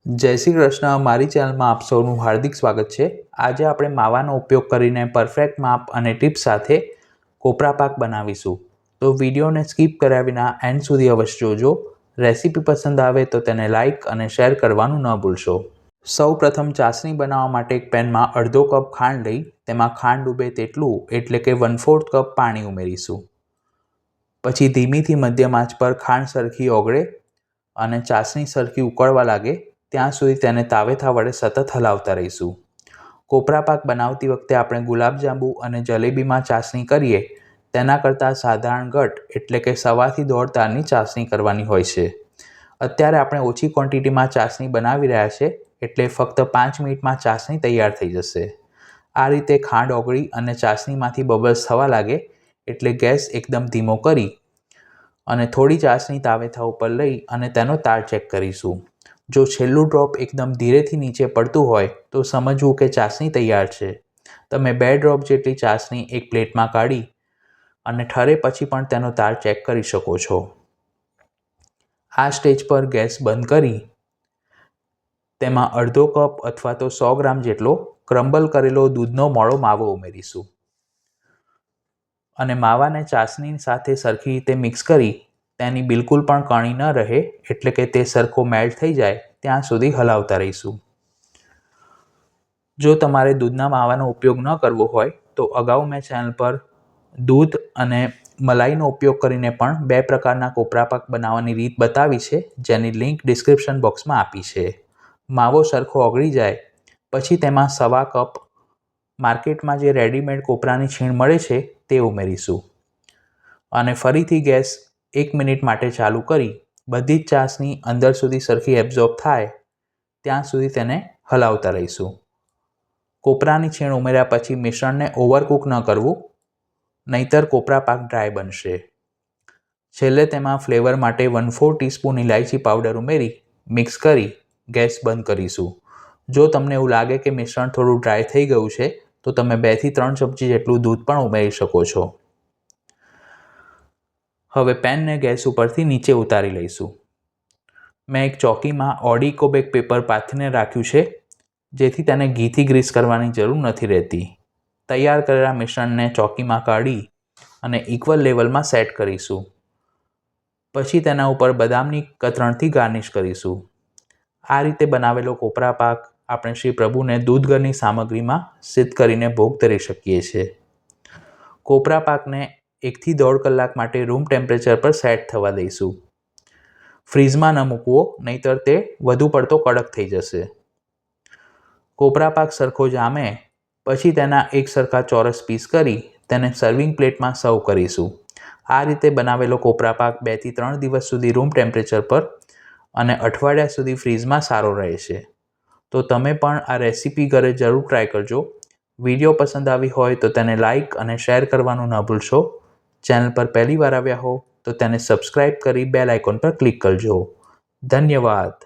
જય શ્રી કૃષ્ણ. મારી ચેનલમાં આપ સૌનું હાર્દિક સ્વાગત છે. આજે આપણે માવાનો ઉપયોગ કરીને પરફેક્ટ માપ અને ટિપ્સ સાથે કોપરા પાક બનાવીશું. તો વિડીયોને સ્કીપ કર્યા વિના એન્ડ સુધી અવશ્ય જોજો. રેસીપી પસંદ આવે તો તેને લાઇક અને શેર કરવાનું ન ભૂલશો. સૌ પ્રથમ ચાસણી બનાવવા માટે એક પેનમાં અડધો કપ ખાંડ લઈ તેમાં ખાંડ ડૂબે તેટલું એટલે કે 1/4 કપ પાણી ઉમેરીશું. પછી ધીમીથી મધ્યમ આંચ પર ખાંડ સરખી ઓગળે અને ચાસણી સરખી ઉકળવા લાગે ત્યાં સુધી તેને તાવેથા વડે સતત હલાવતા રહીશું. કોપરા પાક બનાવતી વખતે આપણે ગુલાબજાંબુ અને જલેબીમાં ચાસણી કરીએ તેના કરતાં સાધારણ ઘટ એટલે કે 1.5 થી 1.5 તારની ચાસણી કરવાની હોય છે. અત્યારે આપણે ઓછી ક્વોન્ટિટીમાં ચાસણી બનાવી રહ્યા છે એટલે ફક્ત 5 મિનિટમાં ચાસણી તૈયાર થઈ જશે. આ રીતે ખાંડ ઓગળી અને ચાસણીમાંથી બબલ્સ થવા લાગે એટલે ગેસ એકદમ ધીમો કરી અને થોડી ચાસણી તાવેથા ઉપર લઈ અને તેનો તાર ચેક કરીશું. જો છેલ્લું ડ્રોપ એકદમ ધીરેથી નીચે પડતું હોય તો સમજવું કે ચાસણી તૈયાર છે. તમે 2 ડ્રોપ જેટલી ચાસણી એક પ્લેટમાં કાઢી અને ઠરે પછી પણ તેનો તાર ચેક કરી શકો છો. આ સ્ટેજ પર ગેસ બંધ કરી તેમાં અડધો કપ અથવા તો 100 ગ્રામ જેટલો ક્રમ્બલ કરેલો દૂધનો મોળો માવો ઉમેરીશું અને માવાને ચાસણી સાથે સરખી રીતે મિક્સ કરી તેની બિલકુલ પણ કણી ન રહે એટલે કે તે સરખો મેલ્ટ થઈ જાય ત્યાં સુધી હલાવતા રહીશું. જો તમારે દૂધના માવાનો ઉપયોગ ન કરવો હોય તો અગાઉ મેં ચેનલ પર દૂધ અને મલાઈનો ઉપયોગ કરીને પણ 2 પ્રકારના કોપરા પાક બનાવવાની રીત બતાવી છે જેની લિંક ડિસ્ક્રિપ્શન બોક્સમાં આપી છે. માવો સરખો ઓગળી જાય પછી તેમાં 1.25 કપ માર્કેટમાં જે રેડીમેડ કોપરાની છીણ મળે છે તે ઉમેરીશું અને ફરીથી ગેસ 1 મિનિટ માટે ચાલુ કરી બધી જ ચાસણી અંદર સુધી સરખી એબ્ઝોર્બ થાય ત્યાં સુધી તેને હલાવતા રહીશું. કોપરાની છીણ ઉમેર્યા પછી મિશ્રણને ઓવરકુક ન કરવું નહીંતર કોપરા પાક ડ્રાય બનશે. છેલ્લે તેમાં ફ્લેવર માટે 1/4 ટીસ્પૂન ઇલાયચી પાવડર ઉમેરી મિક્સ કરી ગેસ બંધ કરીશું. જો તમને એવું લાગે કે મિશ્રણ થોડું ડ્રાય થઈ ગયું છે તો તમે 2 થી 3 ચમચી જેટલું દૂધ પણ ઉમેરી શકો છો. હવે પેનને ગેસ ઉપરથી નીચે ઉતારી લઈશું. મેં એક ચોકીમાં ઓડિકો બેક પેપર પાથરીને રાખ્યું છે જેથી તેને ઘીથી ગ્રીસ કરવાની જરૂર નથી રહેતી. તૈયાર કરેલા મિશ્રણને ચોકીમાં કાઢી અને ઇક્વલ લેવલમાં સેટ કરીશું. પછી તેના ઉપર બદામની કતરણથી ગાર્નિશ કરીશું. આ રીતે બનાવેલો કોપરા પાક આપણે શ્રી પ્રભુને દૂધગરની સામગ્રીમાં સિદ્ધ કરીને ભોગ ધરી શકીએ છીએ. કોપરા પાકને 1 થી 1.5 કલાક માટે રૂમ ટેમ્પરેચર પર સેટ થવા દઈશું. ફ્રીઝમાં ન મૂકવો નહીંતર તે વધુ પડતો કડક થઈ જશે. કોપરા પાક સરખો જામે પછી તેના એક સરખા ચોરસ પીસ કરી તેને સર્વિંગ પ્લેટમાં સર્વ કરીશું. આ રીતે બનાવેલો કોપરા પાક 2 થી 3 દિવસ સુધી રૂમ ટેમ્પરેચર પર અને અઠવાડિયા સુધી ફ્રીઝમાં સારો રહે છે. તો તમે પણ આ રેસીપી ઘરે જરૂર ટ્રાય કરજો. વિડીયો પસંદ આવી હોય તો તેને લાઇક અને શેર કરવાનું ન ભૂલશો. ચેનલ પર પહેલી વાર આવ્યા હો તો તેને સબસ્ક્રાઇબ કરી બેલ આઇકોન પર ક્લિક કરજો. ધન્યવાદ.